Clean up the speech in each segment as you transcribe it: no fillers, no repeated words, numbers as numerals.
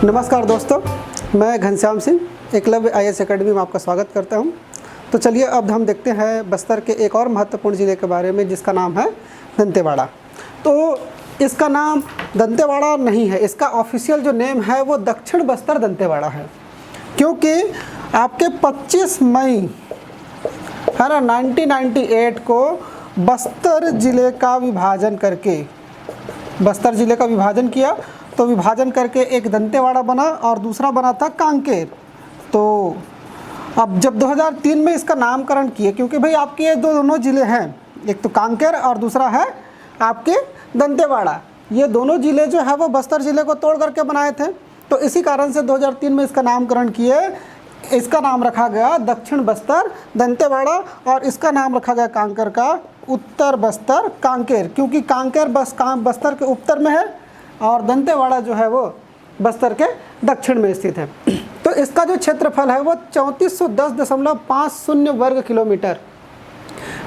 नमस्कार दोस्तों, मैं घनश्याम सिंह एकलव्य IAS एकेडमी में आपका स्वागत करता हूं। तो चलिए अब हम देखते हैं बस्तर के एक और महत्वपूर्ण ज़िले के बारे में जिसका नाम है दंतेवाड़ा। तो इसका नाम दंतेवाड़ा नहीं है, इसका ऑफिशियल जो नेम है वो दक्षिण बस्तर दंतेवाड़ा है, क्योंकि आपके 25 मई है ना 1998 को बस्तर ज़िले का विभाजन करके बस्तर ज़िले का विभाजन किया। तो विभाजन करके एक दंतेवाड़ा बना और दूसरा बना था कांकेर। तो अब जब 2003 में इसका नामकरण किए, क्योंकि भाई आपके ये दोनों ज़िले हैं, एक तो कांकेर और दूसरा है आपके दंतेवाड़ा, ये दोनों ज़िले जो है वो बस्तर ज़िले को तोड़ करके बनाए थे। तो इसी कारण से 2003 में इसका नामकरण किए, इसका नाम रखा गया दक्षिण बस्तर दंतेवाड़ा और इसका नाम रखा गया कांकेर का उत्तर बस्तर कांकेर, क्योंकि कांकेर बस्तर के उत्तर में है और दंतेवाड़ा जो है वो बस्तर के दक्षिण में स्थित है। तो इसका जो क्षेत्रफल है वो 3410.50 वर्ग किलोमीटर,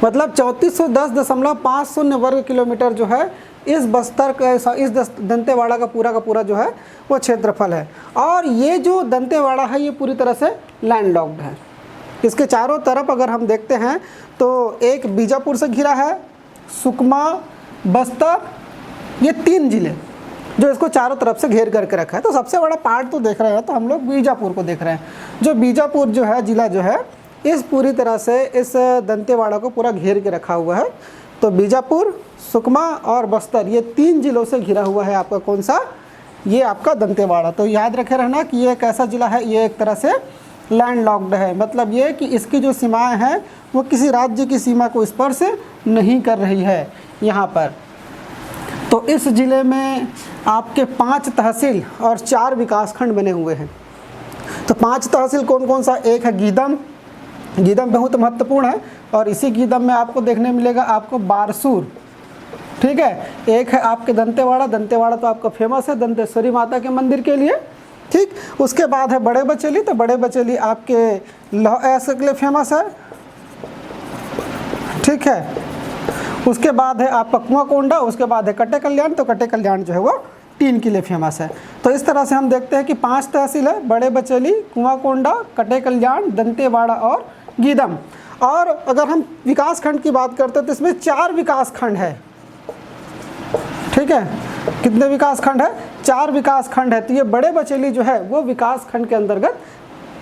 मतलब 3410.50 वर्ग किलोमीटर जो है इस बस्तर का इस दंतेवाड़ा का पूरा जो है वो क्षेत्रफल है। और ये जो दंतेवाड़ा है ये पूरी तरह से लैंडलॉक्ड है। इसके चारों तरफ अगर हम देखते हैं तो एक बीजापुर से घिरा है, सुकमा, बस्तर, ये 3 ज़िले जो इसको चारों तरफ से घेर करके रखा है। तो सबसे बड़ा पार्ट तो देख रहे हैं, तो हम लोग बीजापुर को देख रहे हैं। जो बीजापुर जो है ज़िला जो है इस पूरी तरह से इस दंतेवाड़ा को पूरा घेर के रखा हुआ है। तो बीजापुर, सुकमा और बस्तर ये 3 ज़िलों से घिरा हुआ है आपका कौन सा, ये आपका दंतेवाड़ा। तो याद रखे रहना कि ये एक ऐसा ज़िला है, ये एक तरह से लैंडलॉक्ड है, मतलब ये कि इसकी जो सीमाएँ हैं वो किसी राज्य की सीमा को स्पर्श नहीं कर रही है यहाँ पर। तो इस ज़िले में आपके 5 तहसील और 4 विकासखंड बने हुए हैं। तो 5 तहसील कौन कौन सा, एक है गीदम, गीदम बहुत महत्वपूर्ण है और इसी गीदम में आपको देखने मिलेगा आपको बारसूर, ठीक है। एक है आपके दंतेवाड़ा, दंतेवाड़ा तो आपका फेमस है दंतेश्वरी माता के मंदिर के लिए, ठीक। उसके बाद है बड़े बचेली, तो बड़े बचेली आपके लौह अयस्क के लिए फेमस है, ठीक है। उसके बाद है आपका कुआंकोंडा, उसके बाद है कटे कल्याण, तो कटे कल्याण जो है वो टीन के लिए फेमस है। तो इस तरह से हम देखते हैं कि 5 तहसील है, बड़े बचेली, कुआंकोंडा, कटे कल्याण, दंतेवाड़ा और गीदम। और अगर हम विकासखंड की बात करते हैं तो इसमें 4 विकासखंड है, ठीक है। कितने विकासखंड है, 4 विकासखंड है। तो ये बड़े बचेली जो है वो विकासखंड के अंतर्गत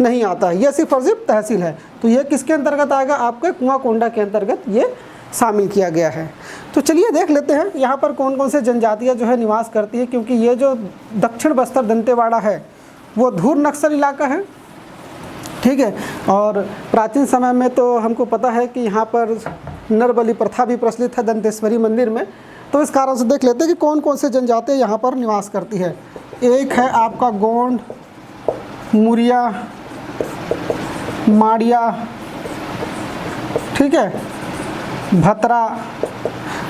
नहीं आता है, ये सिर्फ और सिर्फ तहसील है। तो ये किसके अंतर्गत आएगा, आपके कुआंकोंडा के अंतर्गत ये शामिल किया गया है। तो चलिए देख लेते हैं यहाँ पर कौन कौन से जनजातियाँ जो है निवास करती है, क्योंकि ये जो दक्षिण बस्तर दंतेवाड़ा है वो धूर नक्सल इलाका है, ठीक है। और प्राचीन समय में तो हमको पता है कि यहाँ पर नरबलि प्रथा भी प्रचलित है दंतेश्वरी मंदिर में। तो इस कारण से देख लेते हैं कि कौन कौन से जनजातियाँ यहाँ पर निवास करती है। एक है आपका गोंड, मुरिया, माड़िया, ठीक है, भतरा।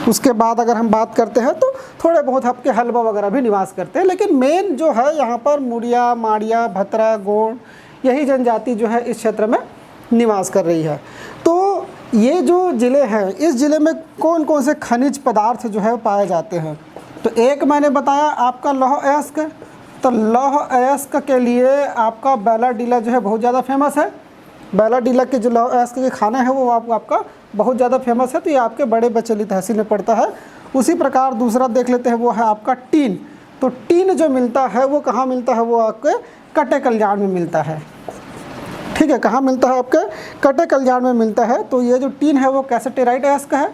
उसके बाद अगर हम बात करते हैं तो थोड़े बहुत आपके हलवा वगैरह भी निवास करते हैं, लेकिन मेन जो है यहाँ पर मुड़िया, माड़िया, भतरा, गोंड, यही जनजाति जो है इस क्षेत्र में निवास कर रही है। तो ये जो ज़िले हैं, इस ज़िले में कौन कौन से खनिज पदार्थ जो है पाए जाते हैं। तो एक मैंने बताया आपका लौह अयस्क, तो लौह अयस्क के लिए आपका बैलाडीला जो है बहुत ज़्यादा फेमस है। बैलाडीला के जो लौह अयस्क के खाने हैं वो आपका बहुत ज़्यादा फेमस है। तो ये आपके बड़े बचेली तहसील में पड़ता है। उसी प्रकार दूसरा देख लेते हैं, वो है आपका टीन। तो टीन जो मिलता है वो कहाँ मिलता है, वो आपके कटे कल्याण में मिलता है, ठीक है। कहाँ मिलता है, आपके कटे कल्याण में मिलता है। तो ये जो टीन है वो कैसेटेराइट अयस्क है,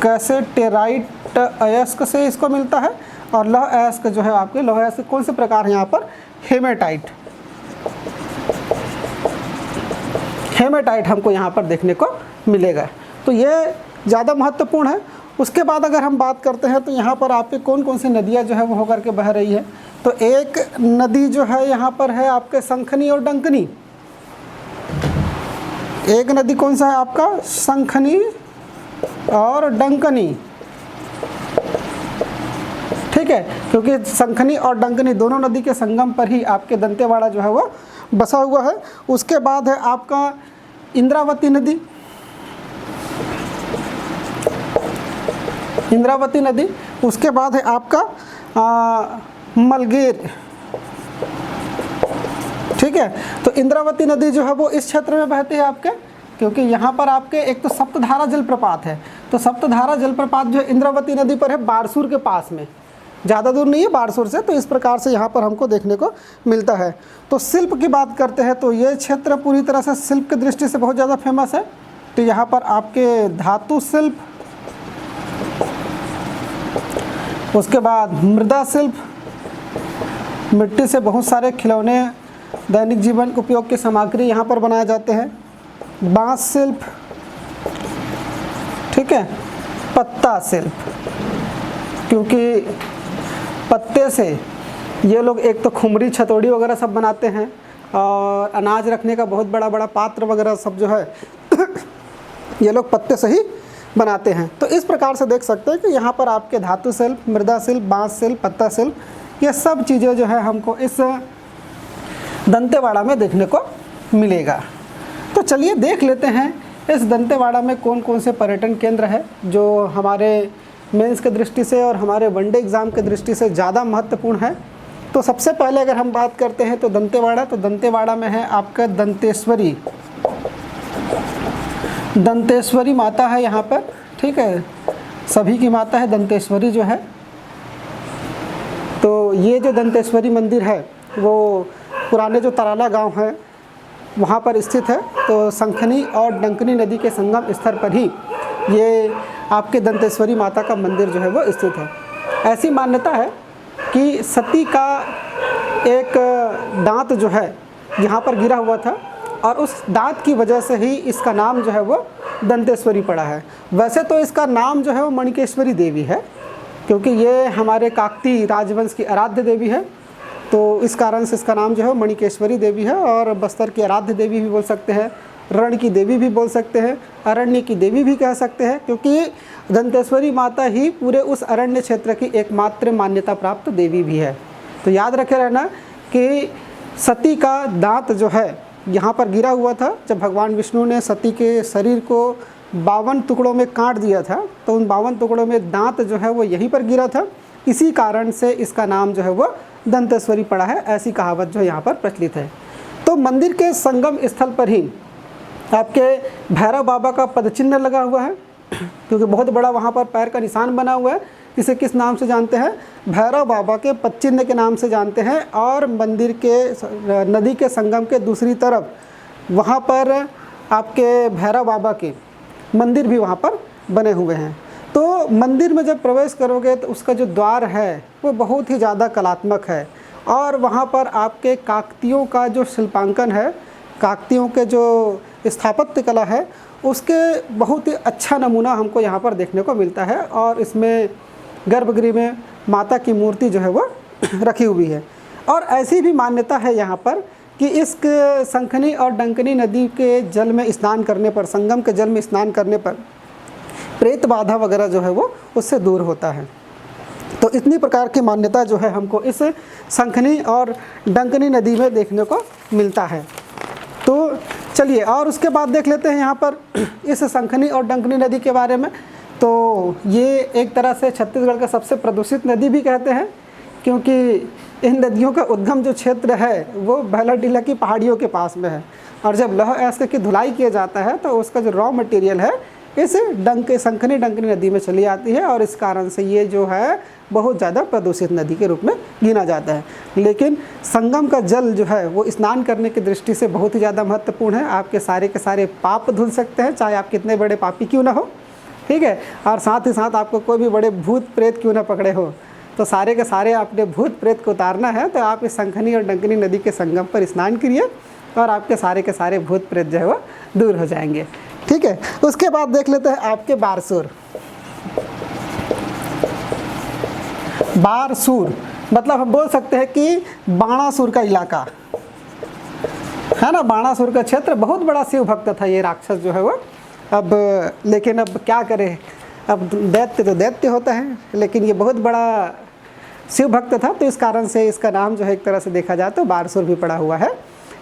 कैसेटेराइट अयस्क से इसको मिलता है। और लौह अयस्क जो है आपके लौह अयस्क कौन से प्रकार हैं यहाँ पर, हेमेटाइट, हेमेटाइट हमको यहाँ पर देखने को मिलेगा। तो ये ज़्यादा महत्वपूर्ण है। उसके बाद अगर हम बात करते हैं तो यहाँ पर आपके कौन कौन सी नदियाँ जो है वो होकर के बह रही है। तो एक नदी जो है यहाँ पर है आपके शंखनी और डंकनी। एक नदी कौन सा है आपका, शंखनी और डंकनी, ठीक है, क्योंकि शंखनी और डंकनी दोनों नदी के संगम पर ही आपके दंतेवाड़ा जो है वो बसा हुआ है। उसके बाद है आपका इंद्रावती नदी, इंद्रावती नदी। उसके बाद है आपका मलगेर, ठीक है। तो इंद्रावती नदी जो है वो इस क्षेत्र में बहती है आपके, क्योंकि यहाँ पर आपके एक तो सप्तधारा जलप्रपात है, तो सप्तधारा जलप्रपात जो है इंद्रावती नदी पर है, बारसूर के पास में, ज़्यादा दूर नहीं है बारसूर से। तो इस प्रकार से यहाँ पर हमको देखने को मिलता है। तो शिल्प की बात करते हैं तो ये क्षेत्र पूरी तरह से शिल्प की दृष्टि से बहुत ज़्यादा फेमस है। तो यहाँ पर आपके धातु शिल्प, उसके बाद मृदा शिल्प, मिट्टी से बहुत सारे खिलौने, दैनिक जीवन उपयोग की सामग्री यहाँ पर बनाए जाते हैं, बांस शिल्प, ठीक है, पत्ता शिल्प, क्योंकि पत्ते से ये लोग एक तो खुमरी, छतौड़ी वगैरह सब बनाते हैं, और अनाज रखने का बहुत बड़ा बड़ा पात्र वगैरह सब जो है ये लोग पत्ते से ही बनाते हैं। तो इस प्रकार से देख सकते हैं कि यहाँ पर आपके धातु शिल्प, मृदा शिल्प, बांस शिल्प, पत्ता शिल्प, ये सब चीज़ें जो है हमको इस दंतेवाड़ा में देखने को मिलेगा। तो चलिए देख लेते हैं इस दंतेवाड़ा में कौन कौन से पर्यटन केंद्र है जो हमारे मेंस के दृष्टि से और हमारे वनडे एग्ज़ाम के दृष्टि से ज़्यादा महत्वपूर्ण है। तो सबसे पहले अगर हम बात करते हैं तो दंतेवाड़ा, तो दंतेवाड़ा में है आपका दंतेश्वरी माता है यहाँ पर, ठीक है, सभी की माता है दंतेश्वरी जो है। तो ये जो दंतेश्वरी मंदिर है वो पुराने जो तराला गांव है वहाँ पर स्थित है। तो संखनी और डंकनी नदी के संगम स्थल पर ही ये आपके दंतेश्वरी माता का मंदिर जो है वो स्थित है। ऐसी मान्यता है कि सती का एक दांत जो है यहाँ पर गिरा हुआ था, और उस दांत की वजह से ही इसका नाम जो है वो दंतेश्वरी पड़ा है। वैसे तो इसका नाम जो है वो मणिकेश्वरी देवी है, क्योंकि ये हमारे काकती राजवंश की आराध्य देवी है, तो इस कारण से इसका नाम जो है मणिकेश्वरी देवी है। और बस्तर की आराध्य देवी भी बोल सकते हैं, रण की देवी भी बोल सकते हैं, अरण्य की देवी भी कह सकते हैं, क्योंकि दंतेश्वरी माता ही पूरे उस अरण्य क्षेत्र की एकमात्र मान्यता प्राप्त देवी भी है। तो याद रखे रहना कि सती का दांत जो है यहाँ पर गिरा हुआ था। जब भगवान विष्णु ने सती के शरीर को 52 टुकड़ों में काट दिया था, तो उन 52 टुकड़ों में दांत जो है वो यहीं पर गिरा था। इसी कारण से इसका नाम जो है वो दंतेश्वरी पड़ा है, ऐसी कहावत जो यहाँ पर प्रचलित है। तो मंदिर के संगम स्थल पर ही आपके भैरव बाबा का पदचिन्ह लगा हुआ है, क्योंकि बहुत बड़ा वहाँ पर पैर का निशान बना हुआ है। इसे किस नाम से जानते हैं? भैरव बाबा के पदचिन्ह के नाम से जानते हैं। और मंदिर के नदी के संगम के दूसरी तरफ वहाँ पर आपके भैरव बाबा के मंदिर भी वहाँ पर बने हुए हैं। तो मंदिर में जब प्रवेश करोगे तो उसका जो द्वार है वो बहुत ही ज़्यादा कलात्मक है, और वहाँ पर आपके काकतियों का जो शिल्पांकन है, काकतियों के जो स्थापत्य कला है, उसके बहुत ही अच्छा नमूना हमको यहाँ पर देखने को मिलता है। और इसमें गर्भगृह में माता की मूर्ति जो है वो रखी हुई है। और ऐसी भी मान्यता है यहाँ पर कि इस संखनी और डंकनी नदी के जल में स्नान करने पर, संगम के जल में स्नान करने पर प्रेत बाधा वगैरह जो है वो उससे दूर होता है। तो इतनी प्रकार की मान्यता जो है हमको इस संखनी और डंकनी नदी में देखने को मिलता है। तो चलिए और उसके बाद देख लेते हैं यहाँ पर इस संखनी और डंकनी नदी के बारे में। तो ये एक तरह से छत्तीसगढ़ का सबसे प्रदूषित नदी भी कहते हैं, क्योंकि इन नदियों का उद्गम जो क्षेत्र है वो भैलाडीला की पहाड़ियों के पास में है। और जब लौह अयस्क की धुलाई किया जाता है तो उसका जो रॉ मटेरियल है इस संखनी डंकनी नदी में चली आती है, और इस कारण से ये जो है बहुत ज़्यादा प्रदूषित नदी के रूप में गिना जाता है। लेकिन संगम का जल जो है वो स्नान करने की दृष्टि से बहुत ही ज़्यादा महत्वपूर्ण है। आपके सारे के सारे पाप धुल सकते हैं, चाहे आप कितने बड़े पापी क्यों ना हो, ठीक है। और साथ ही साथ आपको कोई भी बड़े भूत प्रेत क्यों ना पकड़े हो, तो सारे के सारे आपने भूत प्रेत को उतारना है तो आप इस संखनी और डंकनी नदी के संगम पर स्नान करिए, और आपके सारे के सारे भूत प्रेत जो है वो दूर हो जाएंगे, ठीक है। उसके बाद देख लेते हैं आपके बारसूर। बारसूर मतलब हम बोल सकते हैं कि बाणासुर का इलाका है ना। बाणासुर का क्षेत्र, बहुत बड़ा शिव भक्त था ये राक्षस जो है वो। अब लेकिन अब क्या करें, अब दैत्य तो दैत्य होता है, लेकिन ये बहुत बड़ा शिव भक्त था, तो इस कारण से इसका नाम जो है एक तरह से देखा जाए तो बारसूर भी पड़ा हुआ है।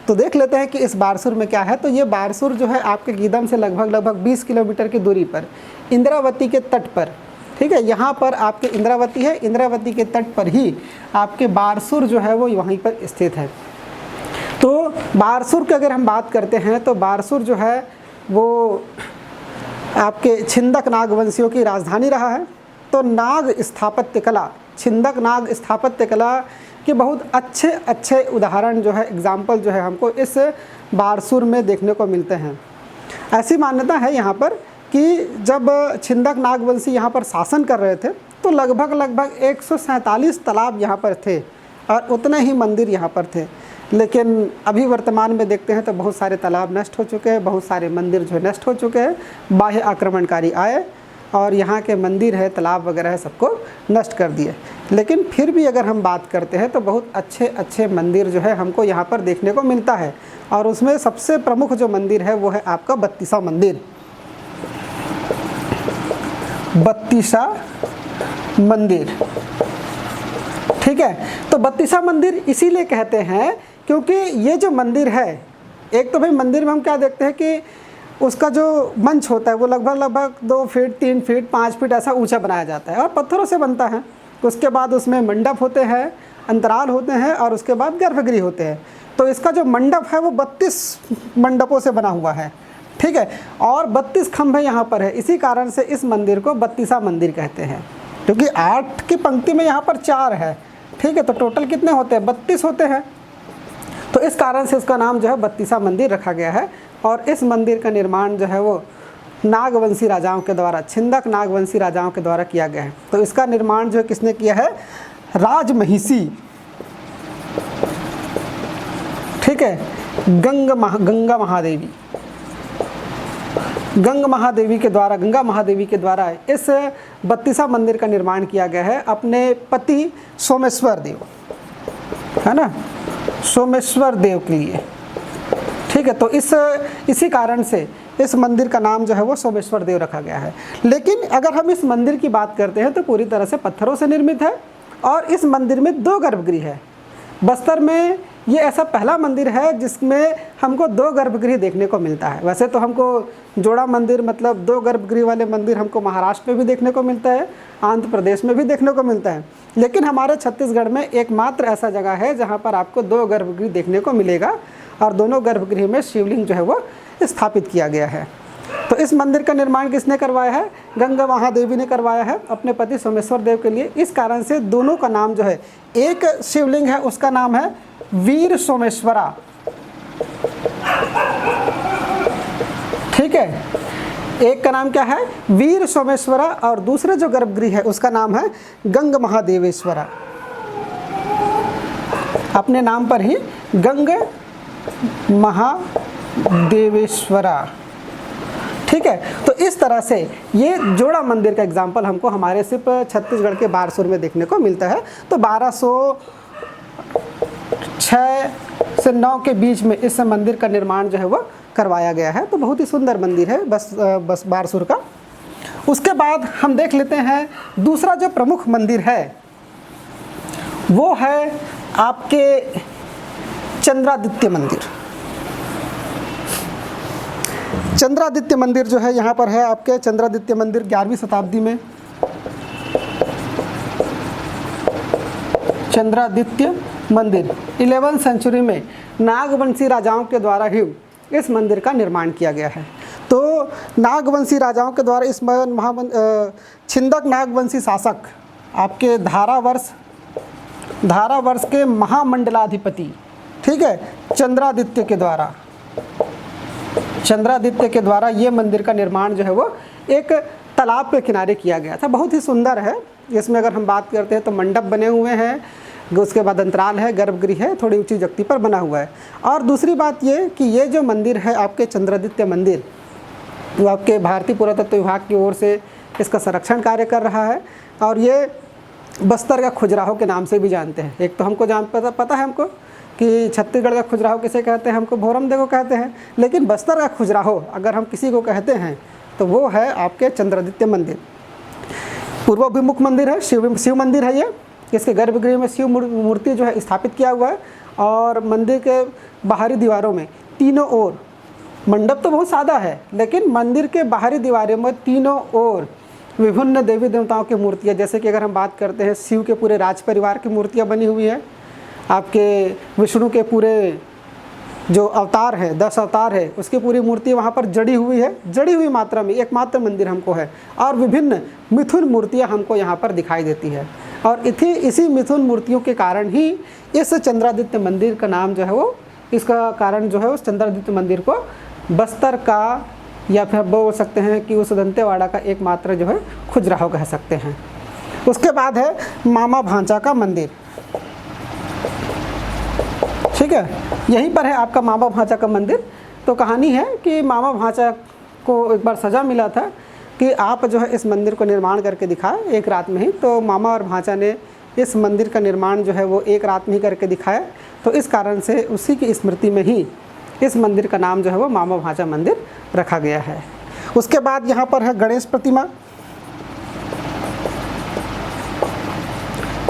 तो देख लेते हैं कि इस बारसूर में क्या है। तो ये बारसूर जो है आपके गीदम से लगभग 20 किलोमीटर की दूरी पर इंद्रावती के तट पर, ठीक है, यहाँ पर आपके इंद्रावती है, इंद्रावती के तट पर ही आपके बारसूर जो है वो वहीं पर स्थित है। तो बारसूर की अगर हम बात करते हैं तो बारसूर जो है वो आपके छिंदक नागवंशियों की राजधानी रहा है। तो नाग स्थापत्य कला, छिंदक नाग स्थापत्य कला के बहुत अच्छे अच्छे उदाहरण जो है, एग्जाम्पल जो है हमको इस बारसूर में देखने को मिलते हैं। ऐसी मान्यता है यहाँ पर कि जब छिंदक नागवंशी यहाँ पर शासन कर रहे थे तो लगभग 147 तालाब यहाँ पर थे और उतने ही मंदिर यहाँ पर थे। लेकिन अभी वर्तमान में देखते हैं तो बहुत सारे तालाब नष्ट हो चुके हैं, बहुत सारे मंदिर जो नष्ट हो चुके हैं। बाह्य आक्रमणकारी आए और यहाँ के मंदिर है, तालाब वगैरह है, सबको नष्ट कर दिए। लेकिन फिर भी अगर हम बात करते हैं तो बहुत अच्छे अच्छे मंदिर जो है हमको यहाँ पर देखने को मिलता है। और उसमें सबसे प्रमुख जो मंदिर है वो है आपका बत्तीसा मंदिर। बत्तीसा मंदिर, ठीक है। तो बत्तीसा मंदिर इसीलिए कहते हैं क्योंकि ये जो मंदिर है, एक तो भाई मंदिर में हम क्या देखते हैं कि उसका जो मंच होता है वो लगभग 2 फीट 3 फीट 5 फीट ऐसा ऊंचा बनाया जाता है और पत्थरों से बनता है। उसके बाद उसमें मंडप होते हैं, अंतराल होते हैं और उसके बाद गर्भगृह होते हैं। तो इसका जो मंडप है वो 32 मंडपों से बना हुआ है, ठीक है। और 32 खंभे यहाँ पर है, इसी कारण से इस मंदिर को बत्तीसा मंदिर कहते हैं। क्योंकि 8 की पंक्ति में यहाँ पर 4 है, ठीक है। तो टोटल कितने होते हैं? 32 होते हैं। तो इस कारण से इसका नाम जो है बत्तीसा मंदिर रखा गया है। और इस मंदिर का निर्माण जो है वो नागवंशी राजाओं के द्वारा, छिंदक नागवंशी राजाओं के द्वारा किया गया है। तो इसका निर्माण जो है किसने किया है? राजमहिषी, ठीक है, गंगा महादेवी, गंगा महादेवी के द्वारा इस बत्तीसा मंदिर का निर्माण किया गया है अपने पति सोमेश्वर देव, है ना, सोमेश्वर देव के लिए, ठीक है। तो इसी कारण से इस मंदिर का नाम जो है वो सोमेश्वर देव रखा गया है। लेकिन अगर हम इस मंदिर की बात करते हैं तो पूरी तरह से पत्थरों से निर्मित है और इस मंदिर में 2 गर्भगृह है। बस्तर में ये ऐसा पहला मंदिर है जिसमें हमको 2 गर्भगृह देखने को मिलता है। वैसे तो हमको जोड़ा मंदिर मतलब 2 गर्भगृह वाले मंदिर हमको महाराष्ट्र में भी देखने को मिलता है, आंध्र प्रदेश में भी देखने को मिलता है। लेकिन हमारे छत्तीसगढ़ में एकमात्र ऐसा जगह है जहाँ पर आपको 2 गर्भगृह देखने को मिलेगा और दोनों गर्भगृह में शिवलिंग जो है वो स्थापित किया गया है। तो इस मंदिर का निर्माण किसने करवाया है? गंगा महादेवी ने करवाया है अपने पति सोमेश्वर देव के लिए। इस कारण से दोनों का नाम जो है, एक शिवलिंग है उसका नाम है वीर सोमेश्वरा, ठीक है, एक का नाम क्या है? वीर सोमेश्वरा और दूसरे जो गर्भगृह है उसका नाम है गंग महादेवेश्वरा। अपने नाम पर ही गंग महादेवेश्वरा, ठीक है। तो इस तरह से ये जोड़ा मंदिर का एग्जाम्पल हमको हमारे सिर्फ छत्तीसगढ़ के बारसूर में देखने को मिलता है। तो 1206 से 9 के बीच में इस मंदिर का निर्माण जो है वो करवाया गया है। तो बहुत ही सुंदर मंदिर है बस बारसूर का। उसके बाद हम देख लेते हैं दूसरा जो प्रमुख मंदिर है वो है आपके चंद्रादित्य मंदिर। चंद्रादित्य मंदिर जो है यहाँ पर है आपके चंद्रादित्य मंदिर 11वीं शताब्दी में, चंद्रादित्य मंदिर 11वीं सेंचुरी में नागवंशी राजाओं के द्वारा ही इस मंदिर का निर्माण किया गया है। तो नागवंशी राजाओं के द्वारा इस छिंदक नागवंशी शासक आपके धारावर्ष के महामंडलाधिपति, ठीक है, चंद्रादित्य के द्वारा ये मंदिर का निर्माण जो है वो एक तालाब के किनारे किया गया था। बहुत ही सुंदर है। इसमें अगर हम बात करते हैं तो मंडप बने हुए हैं, उसके बाद अंतराल है, गर्भगृह है, थोड़ी ऊंची जगती पर बना हुआ है। और दूसरी बात ये कि ये जो मंदिर है आपके चंद्रादित्य मंदिर, वो आपके भारतीय पुरातत्व विभाग की ओर से इसका संरक्षण कार्य कर रहा है। और ये बस्तर का खजुराहो के नाम से भी जानते हैं। एक तो हमको पता है हमको कि छत्तीसगढ़ का खजुराहो किसे कहते हैं, हमको भोरमदेव को कहते हैं। लेकिन बस्तर का खजुराहो अगर हम किसी को कहते हैं तो वो है आपके चंद्रादित्य मंदिर। पूर्वाभिमुख मंदिर है, शिव मंदिर है ये। इसके गर्भगृह में शिव मूर्ति जो है स्थापित किया हुआ है। और मंदिर के बाहरी दीवारों में तीनों ओर, मंडप तो बहुत सादा है लेकिन मंदिर के बाहरी दीवारों में तीनों ओर विभिन्न देवी देवताओं की मूर्तियाँ, जैसे कि अगर हम बात करते हैं शिव के पूरे राज परिवार की मूर्तियाँ बनी हुई है, आपके विष्णु के पूरे जो अवतार है, 10 अवतार है, उसकी पूरी मूर्ति वहाँ पर जड़ी हुई है, जड़ी हुई मात्रा में एकमात्र मंदिर हमको है। और विभिन्न मिथुन मूर्तियाँ हमको यहाँ पर दिखाई देती है। और इसी मिथुन मूर्तियों के कारण ही इस चंद्रादित्य मंदिर का नाम जो है वो, इसका कारण जो है उस चंद्रादित्य मंदिर को बस्तर का, या फिर बोल सकते हैं कि उस दंतेवाड़ा का एकमात्र जो है खुजराहो कह सकते हैं। उसके बाद है मामा भांचा का मंदिर। ठीक है, यहीं पर है आपका मामा भांचा का मंदिर। तो कहानी है कि मामा भांचा को एक बार सज़ा मिला था कि आप जो है इस मंदिर को निर्माण करके दिखाए एक रात में ही। तो मामा और भांचा ने इस मंदिर का निर्माण जो है वो एक रात में ही करके दिखाया। तो इस कारण से उसी की स्मृति में ही इस मंदिर का नाम जो है वो मामा भांचा मंदिर रखा गया है। उसके बाद यहाँ पर है गणेश प्रतिमा।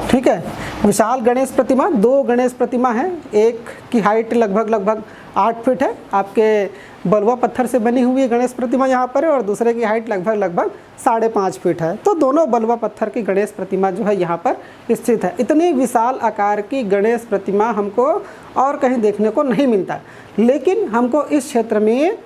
ठीक है, विशाल गणेश प्रतिमा, 2 गणेश प्रतिमा है। एक की हाइट लगभग 8 फीट है, आपके बलुआ पत्थर से बनी हुई गणेश प्रतिमा यहाँ पर है, और दूसरे की हाइट लगभग 5.5 फीट है। तो दोनों बलुआ पत्थर की गणेश प्रतिमा जो है यहाँ पर स्थित है। इतनी विशाल आकार की गणेश प्रतिमा हमको और कहीं देखने को नहीं मिलता, लेकिन हमको इस क्षेत्र में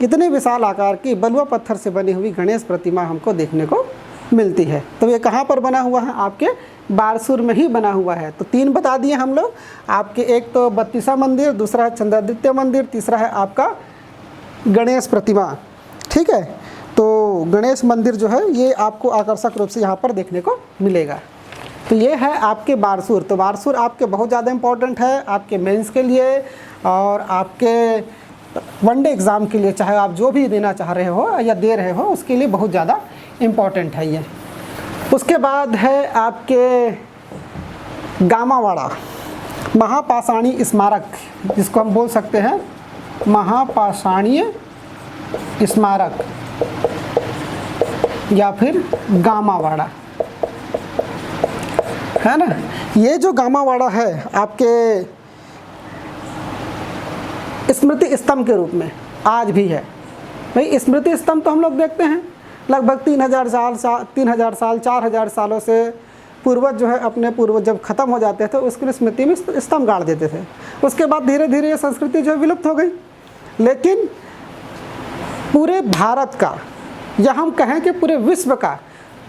इतने विशाल आकार की बलुआ पत्थर से बनी हुई गणेश प्रतिमा हमको देखने को मिलती है। तो ये कहाँ पर बना हुआ है? आपके बारसूर में ही बना हुआ है। तो 3 बता दिए हम लोग आपके, एक तो बत्तीसा मंदिर, दूसरा है चंद्रादित्य मंदिर, तीसरा है आपका गणेश प्रतिमा। ठीक है, तो गणेश मंदिर जो है ये आपको आकर्षक रूप से यहाँ पर देखने को मिलेगा। तो ये है आपके बारसूर। तो बारसूर आपके बहुत ज़्यादा इम्पोर्टेंट है आपके मेंस के लिए और आपके वनडे एग्ज़ाम के लिए, चाहे आप जो भी देना चाह रहे हो या दे रहे हो, उसके लिए बहुत ज़्यादा इम्पोर्टेंट है ये। उसके बाद है आपके गामावाड़ा महापाषाणी स्मारक, जिसको हम बोल सकते हैं महापाषाणीय स्मारक या फिर गामावाड़ा, है ना। ये जो गामावाड़ा है आपके स्मृति स्तंभ के रूप में आज भी है। भाई स्मृति स्तंभ तो हम लोग देखते हैं लगभग 3000 साल 4000 सालों से पूर्वज जो है अपने पूर्वज जब ख़त्म हो जाते थे उसकी स्मृति में स्तंभ गाड़ देते थे। उसके बाद धीरे धीरे ये संस्कृति जो है विलुप्त हो गई। लेकिन पूरे भारत का, या हम कहें कि पूरे विश्व का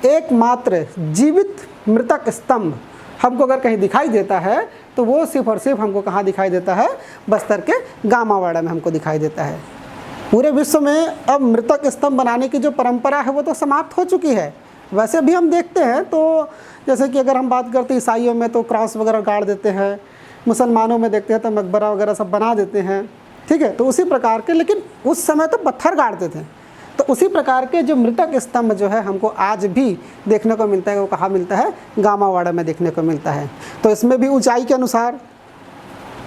एकमात्र जीवित मृतक स्तंभ हमको अगर कहीं दिखाई देता है तो वो सिर्फ और सिर्फ हमको कहाँ दिखाई देता है? बस्तर के गामावाड़ा में हमको दिखाई देता है। पूरे विश्व में अब मृतक स्तंभ बनाने की जो परंपरा है वो तो समाप्त हो चुकी है। वैसे भी हम देखते हैं तो जैसे कि अगर हम बात करते हैं ईसाइयों में तो क्रॉस वगैरह गाड़ देते हैं, मुसलमानों में देखते हैं तो मकबरा वगैरह सब बना देते हैं। ठीक है, तो उसी प्रकार के, लेकिन उस समय तो पत्थर गाड़ते थे। तो उसी प्रकार के जो मृतक स्तंभ जो है हमको आज भी देखने को मिलता है, वो कहाँ मिलता है? गामावाड़ा में देखने को मिलता है। तो इसमें भी ऊंचाई के अनुसार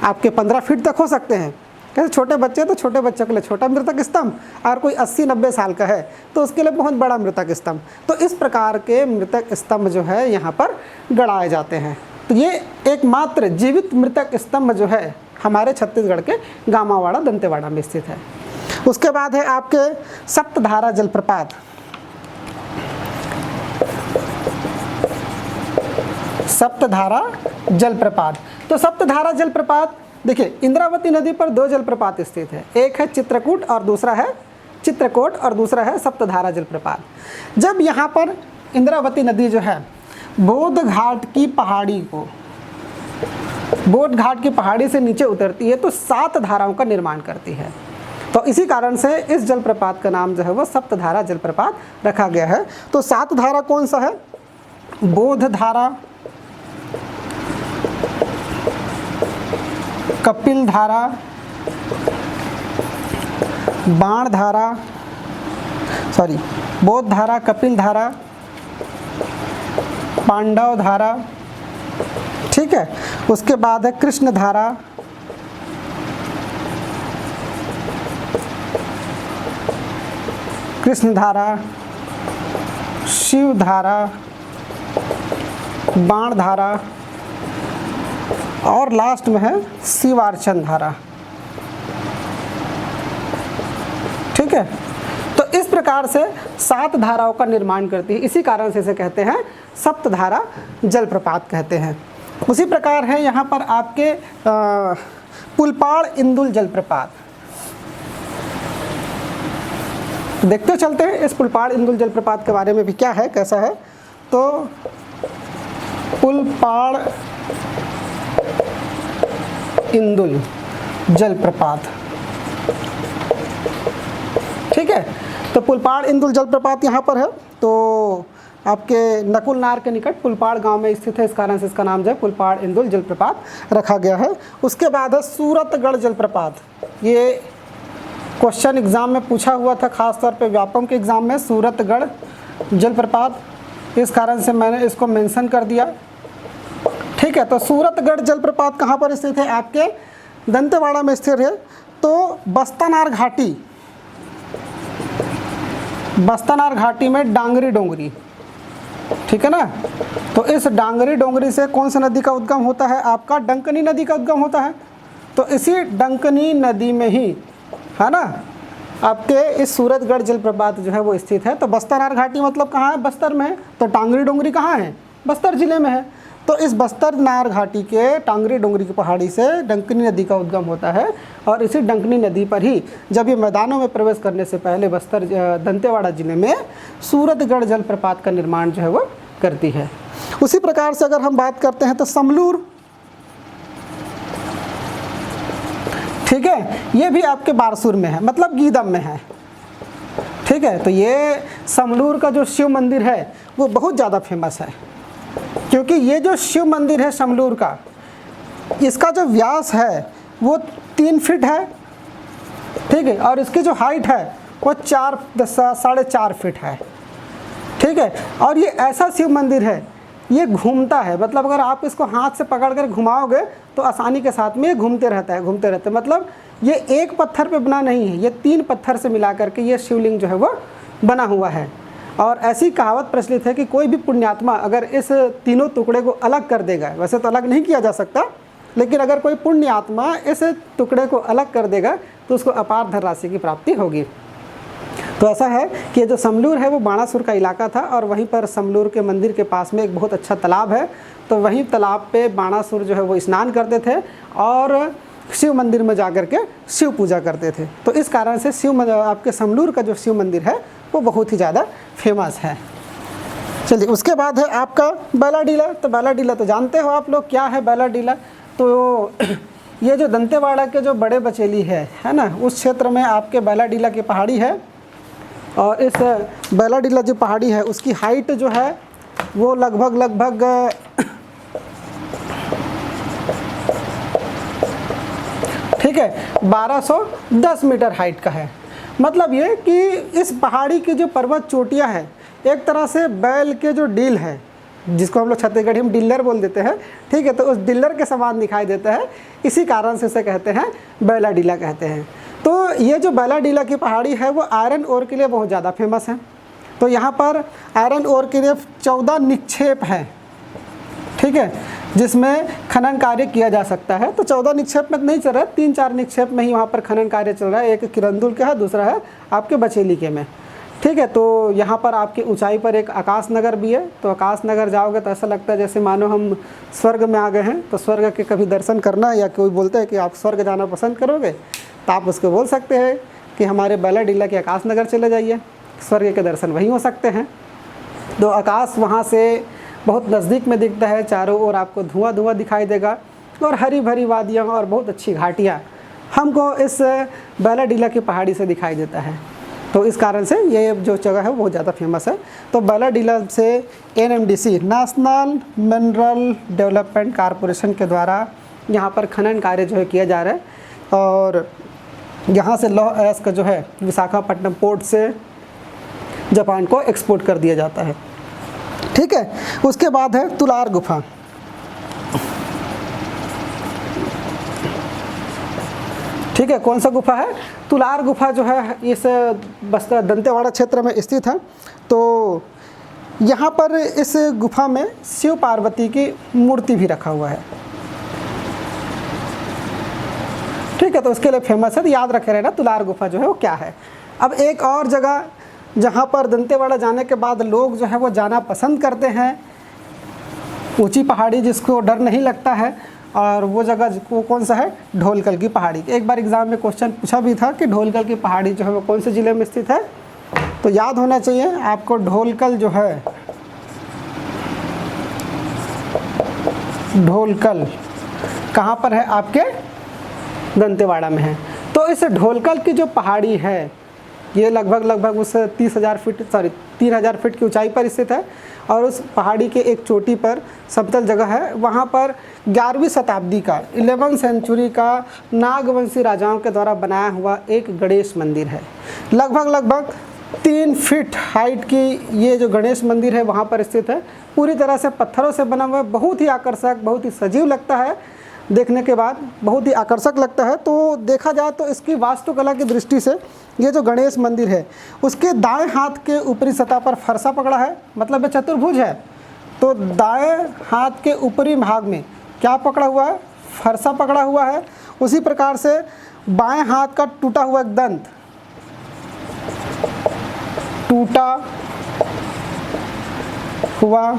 आपके 15 फीट तक हो सकते हैं। कैसे छोटे बच्चे तो छोटे बच्चों के लिए छोटा मृतक स्तंभ, और कोई 80-90 साल का है तो उसके लिए बहुत बड़ा मृतक स्तंभ। तो इस प्रकार के मृतक स्तंभ जो है यहाँ पर गड़ाए जाते हैं। तो ये एकमात्र जीवित मृतक स्तंभ जो है हमारे छत्तीसगढ़ के गामावाड़ा दंतेवाड़ा में स्थित है। उसके बाद है आपके सप्तधारा जलप्रपात। सप्तधारा जलप्रपात, तो सप्तधारा जलप्रपात देखिए, इंद्रावती नदी पर 2 जलप्रपात स्थित है। एक है चित्रकूट और दूसरा है सप्तधारा जलप्रपात। जब यहाँ पर इंद्रावती नदी जो है बोध घाट की पहाड़ी से नीचे उतरती है तो 7 धाराओं का निर्माण करती है। तो इसी कारण से इस जलप्रपात का नाम जो है वो सप्तधारा जलप्रपात रखा गया है। तो 7 धारा कौन सा है? बोध धारा, कपिल धारा, बाण धारा, बोध धारा, कपिल धारा, पांडव धारा। ठीक है, उसके बाद है कृष्ण धारा, शिव धारा, बाण धारा, और लास्ट में है शिवार्चन धारा। ठीक है, तो इस प्रकार से 7 धाराओं का निर्माण करती है। इसी कारण से इसे कहते हैं सप्तधारा जलप्रपात कहते हैं। उसी प्रकार है यहाँ पर आपके पुलपाड़ इंदुल जलप्रपात। देखते चलते हैं इस पुलपाड़ इंदुल जलप्रपात के बारे में भी, क्या है कैसा है। तो पुलपाड़ इंदुल जलप्रपात, ठीक है। तो पुलपाड़ इंदुल जलप्रपात यहाँ पर है, तो आपके नकुल नार के निकट पुलपाड़ गांव में स्थित है, इस कारण से इसका नाम जो है पुलपाड़ इंदुल जलप्रपात रखा गया है। उसके बाद है सूरतगढ़ जलप्रपात। ये क्वेश्चन एग्जाम में पूछा हुआ था, खास तौर पे व्यापम के एग्जाम में, सूरतगढ़ जलप्रपात, इस कारण से मैंने इसको मेंशन कर दिया, ठीक है। तो सूरतगढ़ जलप्रपात कहाँ पर स्थित है, आपके दंतेवाड़ा में स्थित है। तो बस्तानार घाटी, बस्तानार घाटी में डांगरी डोंगरी, ठीक है ना। तो इस डांगरी डोंगरी से कौन सी नदी का उद्गम होता है, आपका डंकनी नदी का उद्गम होता है। तो इसी डंकनी नदी में ही, है ना, आपके इस सूरतगढ़ जलप्रपात जो है वो स्थित है। तो बस्तानार घाटी मतलब कहाँ है, बस्तर में है। तो टांगरी डोंगरी कहाँ है, बस्तर जिले में है। तो इस बस्तर नार घाटी के टांगरी डोंगरी की पहाड़ी से डंकनी नदी का उद्गम होता है, और इसी डंकनी नदी पर ही जब ये मैदानों में प्रवेश करने से पहले बस्तर दंतेवाड़ा जिले में सूरतगढ़ जलप्रपात का निर्माण जो है वो करती है। उसी प्रकार से अगर हम बात करते हैं तो समलूर, ठीक है, ये भी आपके बारसूर में है, मतलब गीदम में है, ठीक है। तो ये समलूर का जो शिव मंदिर है वो बहुत ज़्यादा फेमस है, क्योंकि ये जो शिव मंदिर है समलूर का, इसका जो व्यास है वो 3 फीट है, ठीक है, और इसकी जो हाइट है वो 4.5 फीट है, ठीक है। और ये ऐसा शिव मंदिर है, ये घूमता है, मतलब अगर आप इसको हाथ से पकड़ कर घुमाओगे तो आसानी के साथ में ये घूमते रहता है, घूमते रहते, मतलब ये एक पत्थर पे बना नहीं है, ये 3 पत्थर से मिला करके ये शिवलिंग जो है वो बना हुआ है। और ऐसी कहावत प्रचलित है कि कोई भी पुण्यात्मा अगर इस तीनों टुकड़े को अलग कर देगा, वैसे तो अलग नहीं किया जा सकता, लेकिन अगर कोई पुण्य आत्मा इस टुकड़े को अलग कर देगा तो उसको अपार धन राशि की प्राप्ति होगी। तो ऐसा है कि जो समलूर है वो बाणासुर का इलाका था, और वहीं पर समलूर के मंदिर के पास में एक बहुत अच्छा तालाब है। तो वहीं तालाब पे बाणासुर जो है वो स्नान करते थे और शिव मंदिर में जा कर के शिव पूजा करते थे। तो इस कारण से आपके समलूर का जो शिव मंदिर है वो बहुत ही ज़्यादा फेमस है। चलिए, उसके बाद है आपका बैलाडीला। तो बैलाडीला तो जानते हो आप लोग क्या है बैलाडीला। तो ये जो दंतेवाड़ा के जो बड़े बचेली है ना, उस क्षेत्र में आपके बैलाडीला की पहाड़ी है, और इस बैलाडीला जो पहाड़ी है उसकी हाइट जो है वो लगभग ठीक है 1210 मीटर हाइट का है। मतलब ये कि इस पहाड़ी की जो पर्वत चोटियाँ है एक तरह से बैल के जो डील है, जिसको हम लोग छत्तीसगढ़ी में डिल्लर बोल देते हैं, ठीक है, तो उस डिल्लर के समान दिखाई देता है, इसी कारण से इसे कहते हैं बैलाडीला कहते हैं। तो ये जो बैलाडीला की पहाड़ी है वो आयरन ओर के लिए बहुत ज़्यादा फेमस है। तो यहाँ पर आयरन ओर के लिए 14 निक्षेप है, ठीक है, जिसमें खनन कार्य किया जा सकता है। तो 14 निक्षेप में नहीं चल रहा है, 3-4 निक्षेप में ही वहाँ पर खनन कार्य चल रहा है। एक किरंदुल के है, दूसरा है आपके बचेली के में, ठीक है। तो यहाँ पर आपकी ऊंचाई पर एक आकाश नगर भी है। तो आकाश नगर जाओगे तो ऐसा लगता है जैसे मानो हम स्वर्ग में आ गए हैं। तो स्वर्ग के कभी दर्शन करना, या कोई बोलते हैं कि आप स्वर्ग जाना पसंद करोगे, तो आप उसको बोल सकते हैं कि हमारे बैलाडीला के आकाश नगर चले जाइए, स्वर्ग के दर्शन वहीं हो सकते हैं। तो आकाश वहाँ से बहुत नज़दीक में दिखता है, चारों ओर आपको धुआं धुआं दिखाई देगा, और हरी भरी वादियाँ और बहुत अच्छी घाटियाँ हमको इस बैलाडीला की पहाड़ी से दिखाई देता है। तो इस कारण से ये जो जगह है वो बहुत ज़्यादा फेमस है। तो बैलाडीला से NMDC national mineral development corporation के द्वारा यहाँ पर खनन कार्य जो है किया जा रहा है, और यहाँ से लौह अयस्क का जो है विशाखापट्टनम पोर्ट से जापान को एक्सपोर्ट कर दिया जाता है, ठीक है। उसके बाद है तुलार गुफा। ठीक है, कौन सा गुफा है, तुलार गुफा जो है इस बस्तर दंतेवाड़ा क्षेत्र में स्थित है। तो यहाँ पर इस गुफा में शिव पार्वती की मूर्ति भी रखा हुआ है, ठीक है। तो उसके लिए फेमस है, तो याद रखे रहना तुलार गुफा जो है वो क्या है। अब एक और जगह जहाँ पर दंतेवाड़ा जाने के बाद लोग जो है वो जाना पसंद करते हैं, ऊंची पहाड़ी जिसको डर नहीं लगता है, और वो जगह वो कौन सा है, ढोलकल की पहाड़ी। एक बार एग्जाम में क्वेश्चन पूछा भी था कि ढोलकल की पहाड़ी जो है वो कौन से ज़िले में स्थित है, तो याद होना चाहिए आपको ढोलकल जो है, ढोलकल कहाँ पर है, आपके दंतेवाड़ा में है। तो इस ढोलकल की जो पहाड़ी है ये लगभग उस 30,000 फीट की ऊंचाई पर स्थित है और उस पहाड़ी के एक चोटी पर समतल जगह है। वहाँ पर 11वीं शताब्दी का 11th सेंचुरी का नागवंशी राजाओं के द्वारा बनाया हुआ एक गणेश मंदिर है। लगभग 3 फीट हाइट की ये जो गणेश मंदिर है वहाँ पर स्थित है। पूरी तरह से पत्थरों से बना हुआ है, बहुत ही आकर्षक, बहुत ही सजीव लगता है, देखने के बाद बहुत ही आकर्षक लगता है। तो देखा जाए तो इसकी वास्तुकला की दृष्टि से ये जो गणेश मंदिर है उसके दाएं हाथ के ऊपरी सतह पर फरसा पकड़ा है, मतलब ये चतुर्भुज है। तो दाएं हाथ के ऊपरी भाग में क्या पकड़ा हुआ है, फरसा पकड़ा हुआ है। उसी प्रकार से बाएं हाथ का टूटा हुआ एक दंत, टूटा हुआ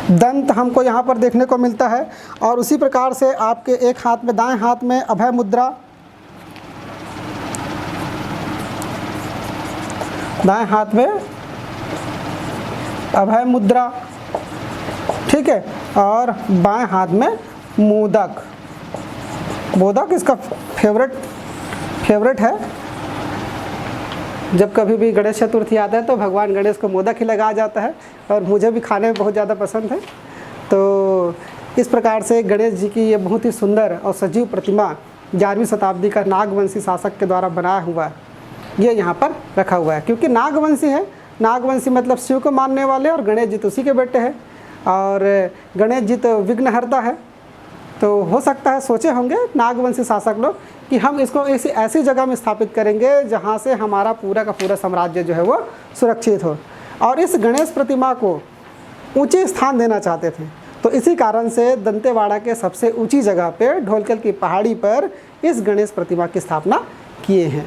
दंत हमको यहाँ पर देखने को मिलता है। और उसी प्रकार से आपके एक हाथ में, दाएं हाथ में अभय मुद्रा, दाएं हाथ में अभय मुद्रा, ठीक है, और बाएं हाथ में मोदक। मोदक इसका फेवरेट है। जब कभी भी गणेश चतुर्थी आता है तो भगवान गणेश को मोदक ही लगाया जाता है और मुझे भी खाने में बहुत ज़्यादा पसंद है। तो इस प्रकार से गणेश जी की ये बहुत ही सुंदर और सजीव प्रतिमा 11वीं शताब्दी का नागवंशी शासक के द्वारा बनाया हुआ ये यहाँ पर रखा हुआ है। क्योंकि नागवंशी है, नागवंशी मतलब शिव को मानने वाले, और गणेश जी तो उसी के बेटे हैं, और गणेश जी तो विघ्नहर्ता है। तो हो सकता है सोचे होंगे नागवंशी शासक लोग कि हम इसको ऐसी जगह में स्थापित करेंगे जहाँ से हमारा पूरा का पूरा साम्राज्य जो है वो सुरक्षित हो, और इस गणेश प्रतिमा को ऊंचे स्थान देना चाहते थे। तो इसी कारण से दंतेवाड़ा के सबसे ऊंची जगह पे ढोलकल की पहाड़ी पर इस गणेश प्रतिमा की स्थापना किए हैं।